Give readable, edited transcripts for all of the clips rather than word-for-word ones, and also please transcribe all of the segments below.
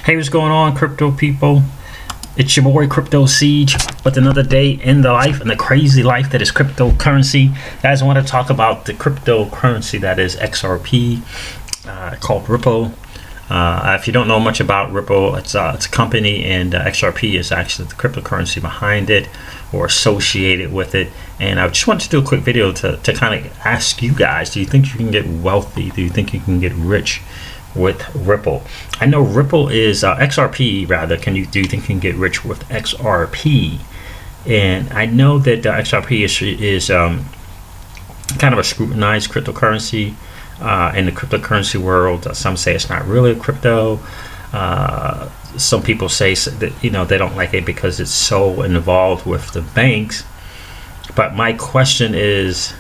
Hey, what's going on, crypto people? It's your boy Crypto Siege with another day in the life and the crazy life that is cryptocurrency. Guys, I want to talk about the cryptocurrency that is XRP, called Ripple. If you don't know much about Ripple, it's a company, and XRP is actually the cryptocurrency behind it or associated with it. And I just wanted to do a quick video to kind of ask you guys, do you think you can get wealthy? Do you think you can get rich with Ripple? I know Ripple is XRP rather. Do you think you can get rich with XRP? And I know that XRP is kind of a scrutinized cryptocurrency in the cryptocurrency world. Some say it's not really a crypto. Some people say that they don't like it because it's so involved with the banks. But my question is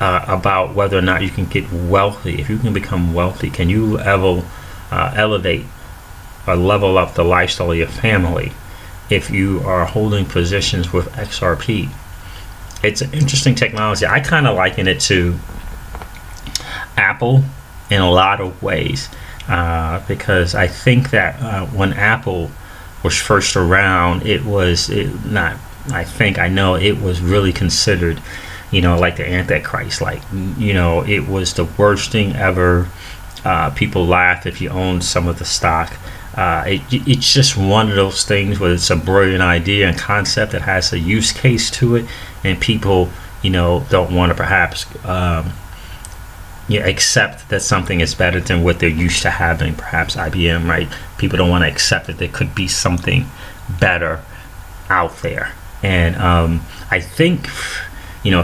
about whether or not you can get wealthy. If you can become wealthy, can you ever elevate or level up the lifestyle of your family if you are holding positions with XRP? It's an interesting technology. I kind of liken it to Apple in a lot of ways, because I think that when Apple was first around, it was really considered like the Antichrist. It was the worst thing ever. People laughed if you owned some of the stock. It's just one of those things where it's a brilliant idea and concept that has a use case to it, and people don't want to perhaps accept that something is better than what they're used to having. Perhaps IBM, right? People don't want to accept that there could be something better out there. And I think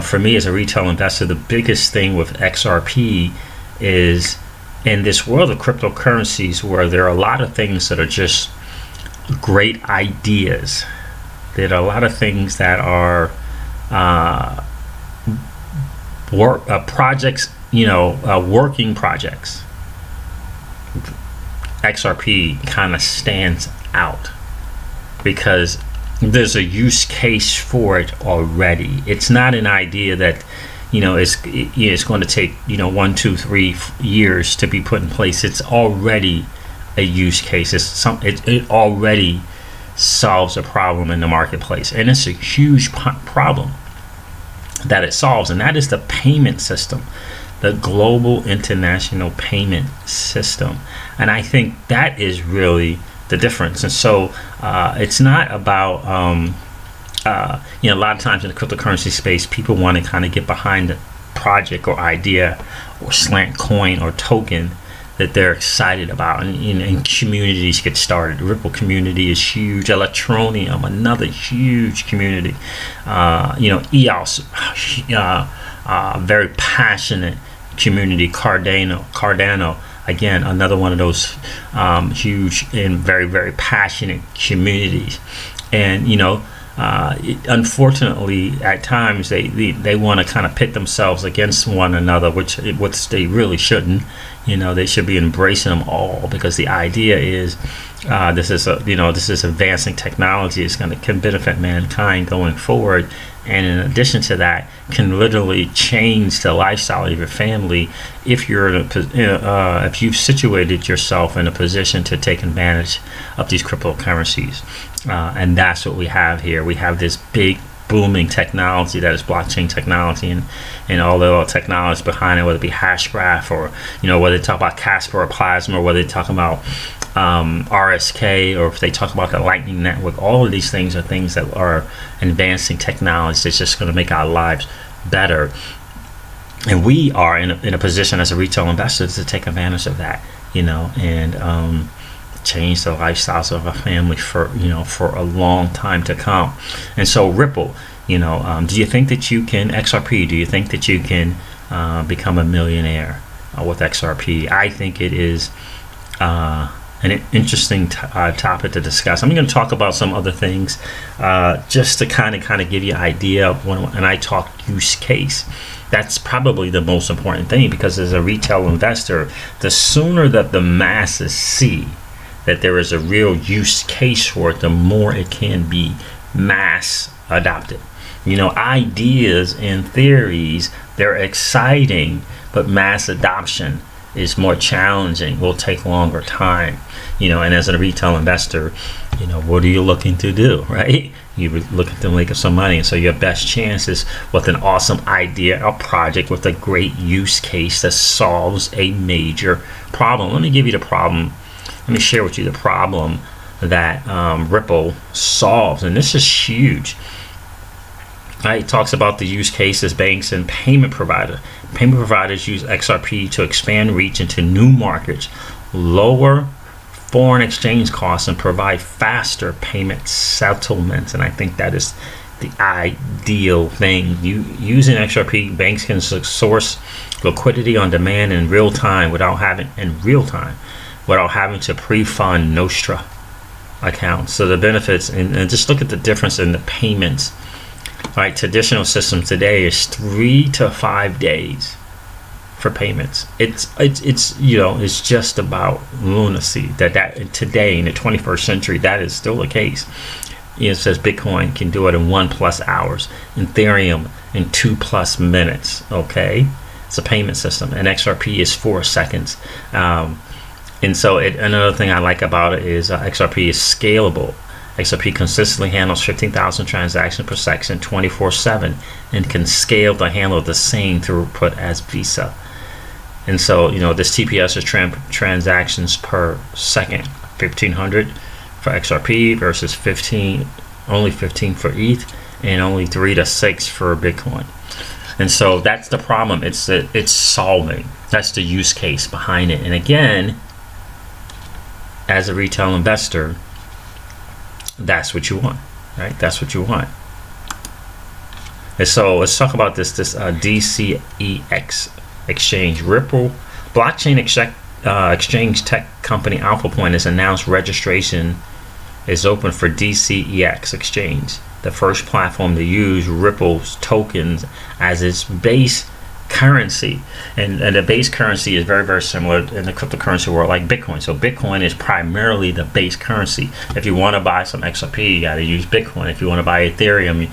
for me as a retail investor, the biggest thing with XRP is, in this world of cryptocurrencies where there are a lot of things that are just great ideas, there are a lot of things that are projects, working projects. XRP kind of stands out because there's a use case for it already. It's not an idea that it's going to take 1, 2, 3 years to be put in place. It's already a use case. It already solves a problem in the marketplace, and it's a huge problem that it solves, and that is the payment system, the global international payment system. And I think that is really the difference. And so it's not about a lot of times in the cryptocurrency space, people want to kind of get behind the project or idea or slant coin or token that they're excited about, and communities get started. The Ripple community is huge. Electroneum, another huge community. EOS, very passionate community. Cardano, again, another one of those huge and very, very passionate communities. And unfortunately, at times they want to kind of pit themselves against one another, which they really shouldn't. They should be embracing them all, because the idea is this is advancing technology. It's can benefit mankind going forward, and in addition to that, can literally change the lifestyle of your family if if you've situated yourself in a position to take advantage of these cryptocurrencies. And that's what we have here. We have this big booming technology that is blockchain technology, and all the technology behind it, whether it be Hashgraph or whether they talk about Casper or Plasma, or whether they talk about RSK, or if they talk about the Lightning Network. All of these things are things that are advancing technology that's just going to make our lives better, and we are in a position as a retail investor to take advantage of that, and change the lifestyles of a family for a long time to come. And so Ripple, do you think that you can, XRP, do you think that you can become a millionaire with XRP? I think it is an interesting topic to discuss. I'm going to talk about some other things just to kind of give you an idea of when I talk use case. That's probably the most important thing, because as a retail investor, the sooner that the masses see that there is a real use case for it, the more it can be mass adopted. Ideas and theories, they're exciting, but mass adoption is more challenging, will take longer time, and as a retail investor, what are you looking to do, right? You're looking to make some money, and so your best chance is with an awesome idea, a project with a great use case that solves a major problem. Let me give you the problem. Let me share with you the problem that Ripple solves, and this is huge. Right, it talks about the use cases, banks and payment providers. Payment providers use XRP to expand reach into new markets, lower foreign exchange costs, and provide faster payment settlements. And I think that is the ideal thing. Using XRP, banks can source liquidity on demand in real time without having to pre-fund Nostra accounts. So the benefits, and just look at the difference in the payments. Right, traditional system today is 3 to 5 days for payments. It's just about lunacy that today in the 21st century that is still the case. It says Bitcoin can do it in 1+ hours, Ethereum in 2+ minutes. Okay, it's a payment system, and XRP is 4 seconds. And so another thing I like about it is XRP is scalable. XRP consistently handles 15,000 transactions per second, 24/7, and can scale to handle the same throughput as Visa. And so, this TPS is transactions per second, 1,500 for XRP versus only 15 for ETH, and only 3 to 6 for Bitcoin. And so that's the problem. It's solving. That's the use case behind it. And again, as a retail investor, that's what you want, right? That's what you want. And so let's talk about this DCEX exchange. Ripple blockchain exchange tech company Alpha Point has announced registration is open for DCEX exchange, the first platform to use Ripple's tokens as its base currency. And the base currency is very, very similar in the cryptocurrency world, like Bitcoin. So Bitcoin is primarily the base currency. If you want to buy some XRP, you got to use Bitcoin. If you want to buy Ethereum,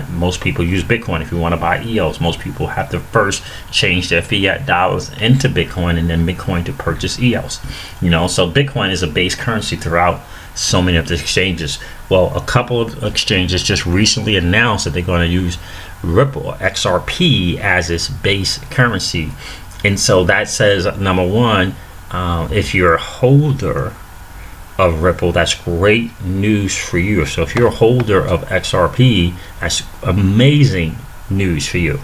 most people use Bitcoin. If you want to buy EOS, most people have to first change their fiat dollars into Bitcoin and then Bitcoin to purchase EOS. So Bitcoin is a base currency throughout so many of the exchanges. Well, a couple of exchanges just recently announced that they're going to use Ripple XRP as its base currency. And so that says, number one, if you're a holder of Ripple, that's great news for you. So if you're a holder of XRP, that's amazing news for you,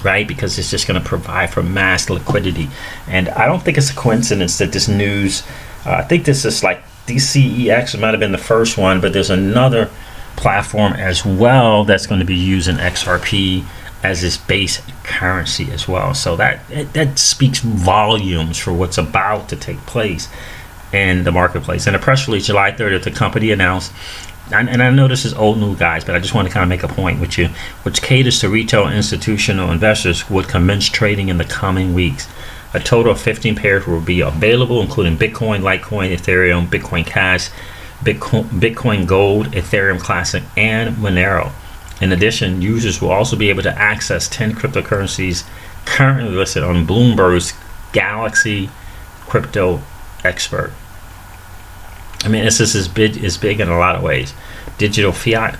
right? Because it's just going to provide for mass liquidity. And I don't think it's a coincidence that this news, I think this is like DCEX, it might have been the first one, but there's another platform as well that's going to be using XRP as its base currency as well. So that speaks volumes for what's about to take place in the marketplace. In a press release July 30th, the company announced, and I know this is old news, guys, but I just want to kind of make a point with you, which caters to retail and institutional investors, would commence trading in the coming weeks. A total of 15 pairs will be available, including Bitcoin, Litecoin, Ethereum, Bitcoin Cash, Bitcoin Gold, Ethereum Classic, and Monero. In addition, users will also be able to access 10 cryptocurrencies currently listed on Bloomberg's Galaxy Crypto Expert. I mean, this is big in a lot of ways. Digital fiat, ?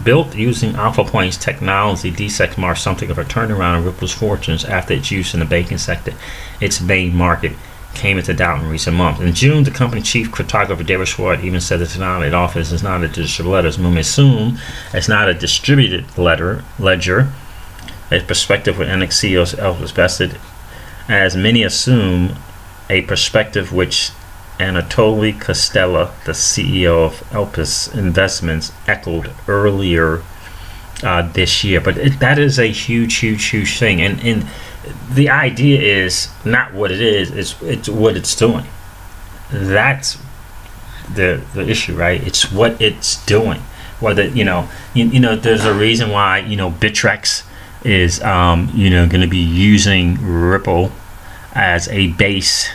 Built using Alpha Point's technology, DCEX marks something of a turnaround in Ripple's fortunes after its use in the banking sector. Its main market came into doubt in recent months. In June, the company chief cryptographer David Schwartz even said that now it offers is not a digital ledger. When we assume it's not a distributed ledger, a perspective with NXCO's Elpis vested, as many assume, a perspective which Anatoly Kostela, the CEO of Elpis Investments, echoed earlier this year. But that is a huge thing, and the idea is not what it is; it's what it's doing. That's the issue, right? It's what it's doing. Whether there's a reason why Bittrex is going to be using Ripple as a base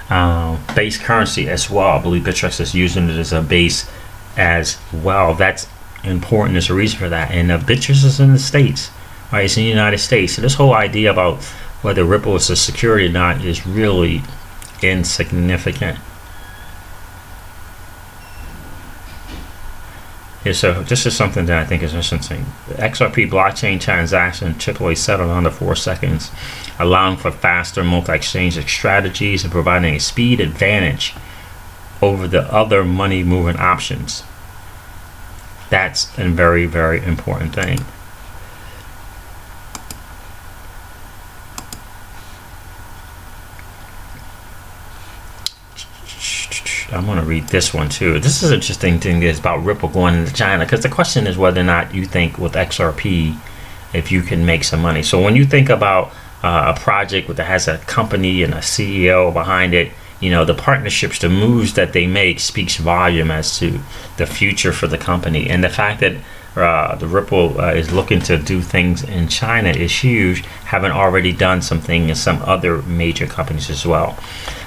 currency as well. I believe Bittrex is using it as a base as well. That's important. There's a reason for that. And Bittrex is in the States, right? It's in the United States. So this whole idea about whether Ripple is a security or not is really insignificant. Yeah, so this is something that I think is interesting. The XRP blockchain transaction typically settled under 4 seconds, allowing for faster multi-exchange strategies and providing a speed advantage over the other money moving options. That's a very, very important thing. I'm going to read this one too. This is an interesting thing is about Ripple going into China, because the question is whether or not you think with XRP if you can make some money. So when you think about a project that has a company and a CEO behind it, you know, the partnerships, the moves that they make speaks volume as to the future for the company. And the fact that the Ripple is looking to do things in China is huge, having already done something in some other major companies as well.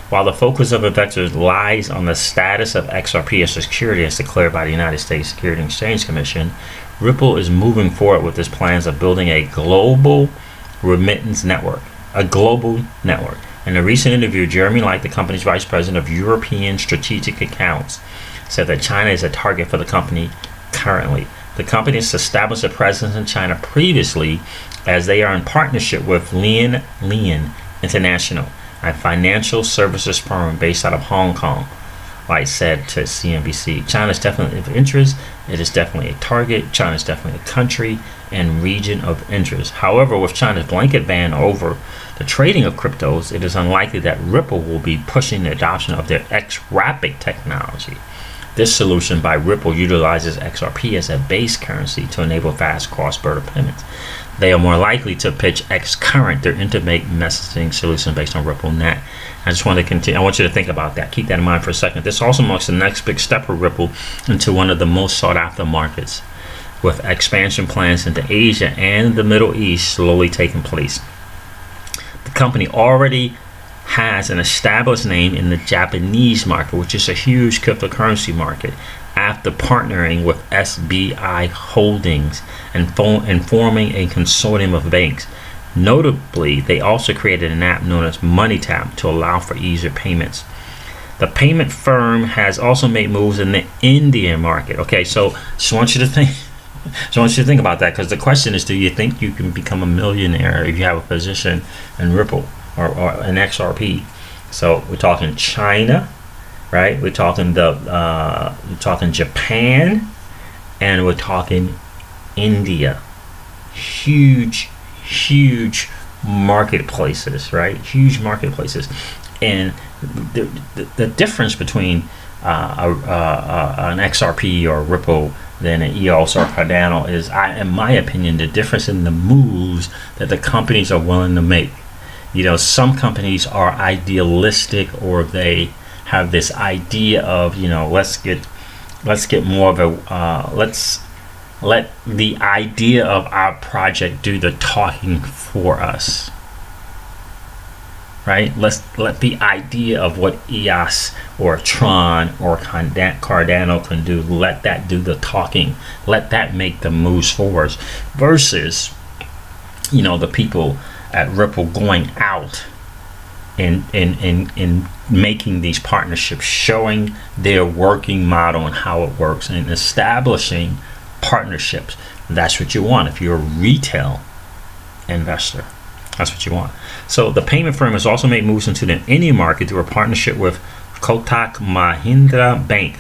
While the focus of investors lies on the status of XRP as a security as declared by the United States Securities and Exchange Commission, Ripple is moving forward with its plans of building a global remittance network, a global network. In a recent interview, Jeremy Light, the company's vice president of European strategic accounts, said that China is a target for the company currently. The company has established a presence in China previously as they are in partnership with Lian International, a financial services firm based out of Hong Kong. Light said to CNBC, China is definitely of interest. It is definitely a target. China is definitely a country and region of interest. However, with China's blanket ban over the trading of cryptos, it is unlikely that Ripple will be pushing the adoption of their xRapid technology. This solution by Ripple utilizes XRP as a base currency to enable fast cross-border payments. They are more likely to pitch xCurrent, their intimate messaging solution based on RippleNet. I just want to continue. I want you to think about that. Keep that in mind for a second. This also marks the next big step for Ripple into one of the most sought-after markets, with expansion plans into Asia and the Middle East slowly taking place. The company already has an established name in the Japanese market, which is a huge cryptocurrency market, after partnering with SBI Holdings and forming a consortium of banks. Notably, they also created an app known as MoneyTap to allow for easier payments. The payment firm has also made moves in the Indian market. Okay, so just want you to think about that, because the question is, do you think you can become a millionaire if you have a position in Ripple or an XRP? So we're talking China, right? We're talking Japan, and we're talking India. Huge marketplaces, right? Huge marketplaces. And the difference between an XRP or Ripple than an EOS or Cardano is, in my opinion, the difference in the moves that the companies are willing to make. You know, some companies are idealistic, or they have this idea of, you know, let's get more of a let's let the idea of our project do the talking for us, right? Let the idea of what EOS or Tron or Cardano can do, let that do the talking, let that make the moves for us, versus, you know, the people at Ripple going out and making these partnerships, showing their working model and how it works, and establishing partnerships. That's what you want if you're a retail investor. That's what you want. So the payment firm has also made moves into the Indian market through a partnership with Kotak Mahindra Bank.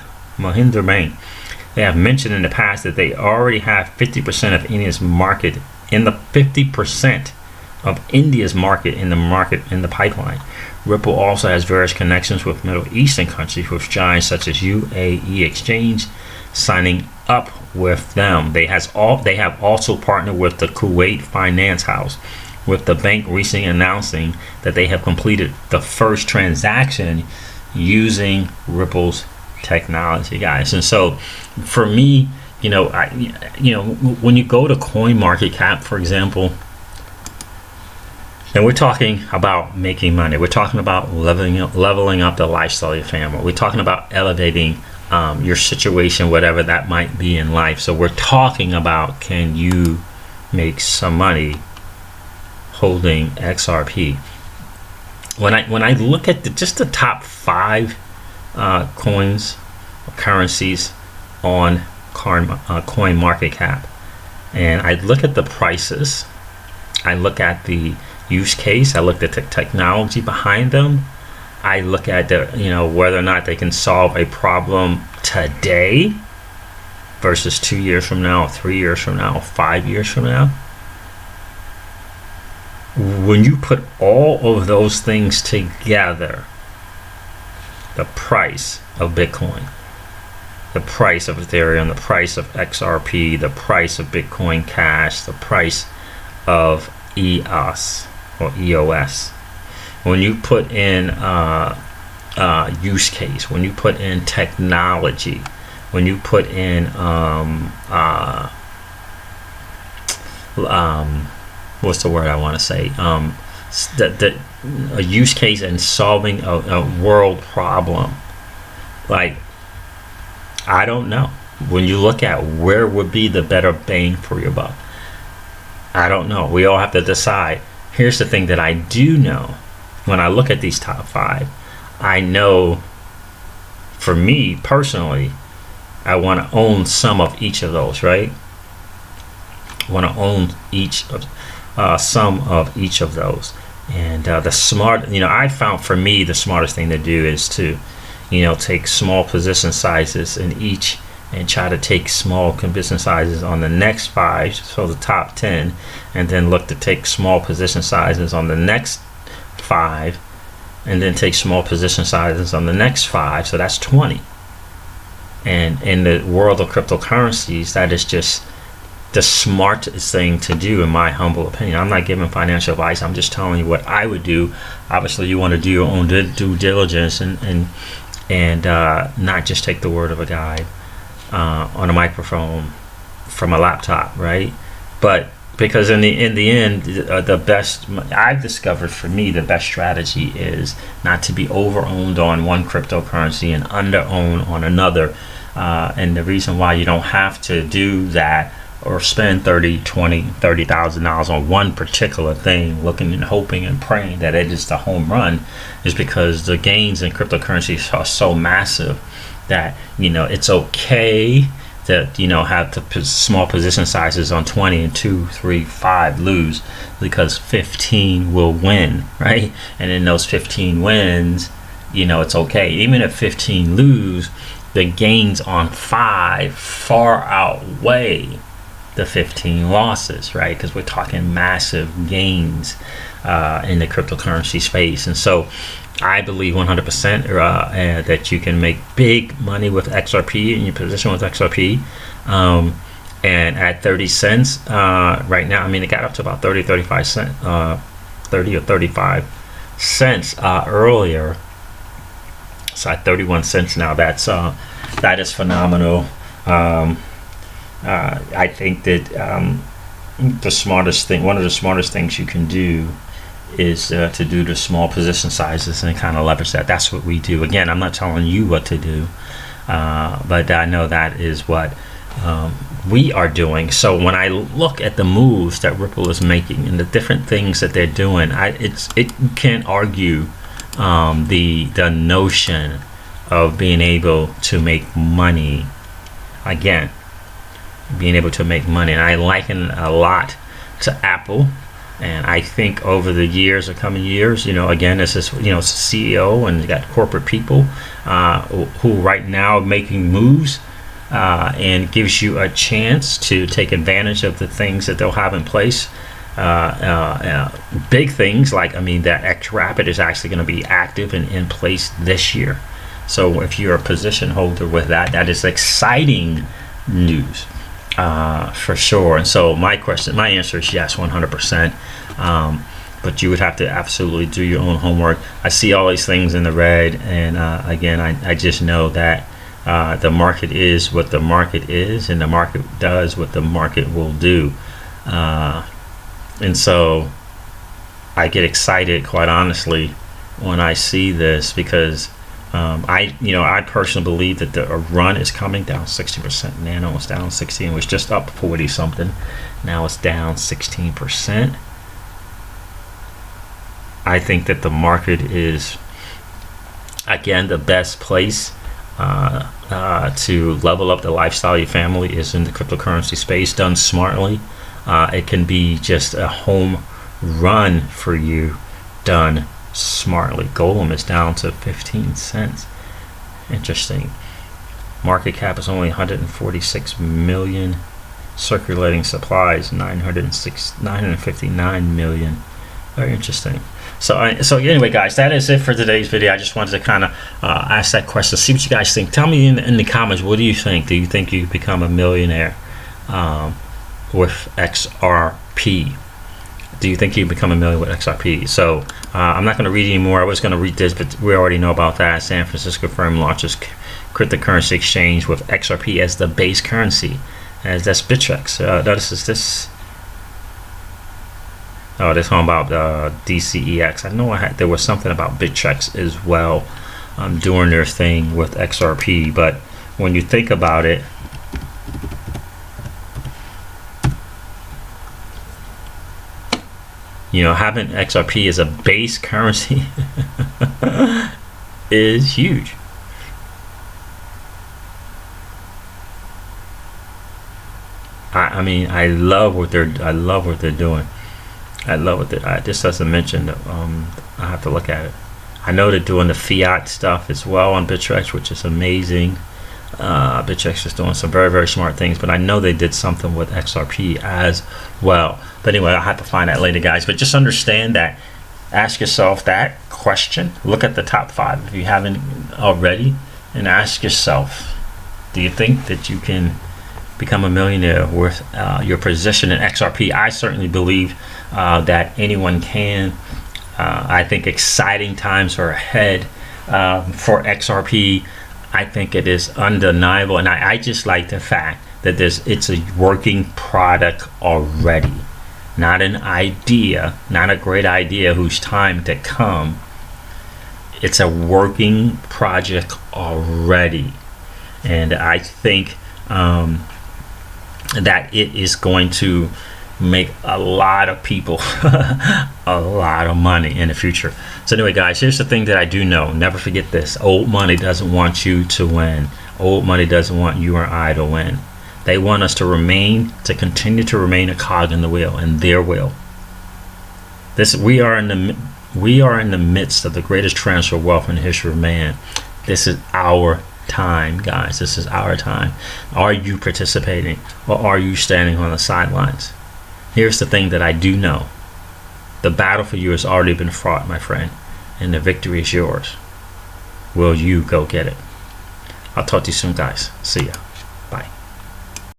They have mentioned in the past that they already have 50% of India's market in the 50% of India's market in the pipeline. Ripple also has various connections with Middle Eastern countries, with giants such as UAE Exchange signing up with them. They have also partnered with the Kuwait Finance House, with the bank recently announcing that they have completed the first transaction using Ripple's technology, guys. And so for me, when you go to CoinMarketCap, for example, and we're talking about making money, we're talking about leveling up the lifestyle of your family, we're talking about elevating your situation, whatever that might be in life. So we're talking about, can you make some money holding XRP. When I look at just the top 5 coins or currencies on CoinMarketCap, and I look at the prices, I look at the use case, I look at the technology behind them, I look at the whether or not they can solve a problem today versus 2 years from now, 3 years from now, 5 years from now. When you put all of those things together, the price of Bitcoin, the price of Ethereum, the price of XRP, the price of Bitcoin Cash, the price of EOS or EOS, when you put in use case, when you put in technology, when you put in what's the word I want to say? A use case in solving a world problem. Like, I don't know. When you look at where would be the better bang for your buck, I don't know. We all have to decide. Here's the thing that I do know. When I look at these top 5, I know, for me personally, I want to own some of each of those, right? I want to own some of each of those. And the smart, I found for me the smartest thing to do is to, take small position sizes in each and try to take small position sizes on the next 5, so the top 10, and then look to take small position sizes on the next 5, and then take small position sizes on the next 5, so that's 20. And in the world of cryptocurrencies, that is just the smartest thing to do, in my humble opinion. I'm not giving financial advice. I'm just telling you what I would do. Obviously, you want to do your own due diligence and not just take the word of a guy on a microphone from a laptop, right? But because in the end, the best I've discovered, for me, the best strategy is not to be over-owned on one cryptocurrency and under-owned on another. And the reason why you don't have to do that or spend $30,000 on one particular thing, looking and hoping and praying that it is the home run, is because the gains in cryptocurrencies are so massive that it's okay to have the small position sizes on 20 and 2, 3, 5 lose, because 15 will win, right? And in those 15 wins, it's okay. Even if 15 lose, the gains on 5 far outweigh the 15 losses, right? Because we're talking massive gains in the cryptocurrency space. And so I believe 100% that you can make big money with XRP in your position with XRP. And at 30 cents right now, it got up to about 30 or 35 cents earlier. So at 31 cents now, that is phenomenal. I think that one of the smartest things you can do is to do the small position sizes and kind of leverage that. That's what we do. Again, I'm not telling you what to do, but I know that is what we are doing. So when I look at the moves that Ripple is making and the different things that they're doing, you can't argue the notion of being able to make money. Again, being able to make money, and I liken a lot to Apple. And I think over the years, the coming years, again, this is, CEO, and you got corporate people who right now are making moves and gives you a chance to take advantage of the things that they'll have in place. Big things like, that xRapid is actually going to be active and in place this year. So if you're a position holder with that is exciting news. For sure. And so my answer is yes, 100%. But you would have to absolutely do your own homework. I see all these things in the red, and again, I just know that the market is what the market is, and the market does what the market will do. And so I get excited, quite honestly, when I see this, because I personally believe that a run is coming. Down 60%. Nano was down 60 and was just up 40 something. Now it's down 16%. I think that the market is, again, the best place to level up the lifestyle of your family is in the cryptocurrency space, done smartly. It can be just a home run for you, done smartly. Golem is down to 15 cents. Interesting. Market cap is only 146 million. Circulating supplies 959 million. Very interesting. So anyway, guys, that is it for today's video. I just wanted to kind of ask that question, see what you guys think. Tell me in the comments, what do you think? Do you think you become a millionaire with XRP? Do you think you become a millionaire with XRP? So I'm not going to read anymore. I was going to read this, but we already know about that. San Francisco firm launches cryptocurrency exchange with XRP as the base currency. As that's Bittrex. This is this. Oh, this one about DCEX. I know there was something about Bittrex as well, doing their thing with XRP. But when you think about it, you know, having XRP as a base currency is huge. I mean, I love what they're doing. I love what this doesn't mention. I have to look at it. I know they're doing the fiat stuff as well on Bittrex, which is amazing. Bittrex is doing some very, very smart things, but I know they did something with XRP as well. But anyway, I'll have to find that later, guys. But just understand that. Ask yourself that question. Look at the top 5 if you haven't already, and ask yourself, do you think that you can become a millionaire with your position in XRP? I certainly believe that anyone can. I think exciting times are ahead for XRP. I think it is undeniable, and I just like the fact that it's a working product already, not an idea, not a great idea whose time to come. It's a working project already, and I think that it is going to make a lot of people a lot of money in the future. So anyway, guys, here's the thing that I do know. Never forget this. Old money doesn't want you to win. Old money doesn't want you or I to win. They want us to continue to remain a cog in the wheel, in their wheel. We are in the midst of the greatest transfer of wealth in the history of man. This is our time, guys. This is our time. Are you participating, or are you standing on the sidelines? Here's the thing that I do know. The battle for you has already been fought, my friend, and the victory is yours. Will you go get it? I'll talk to you soon, guys. See ya.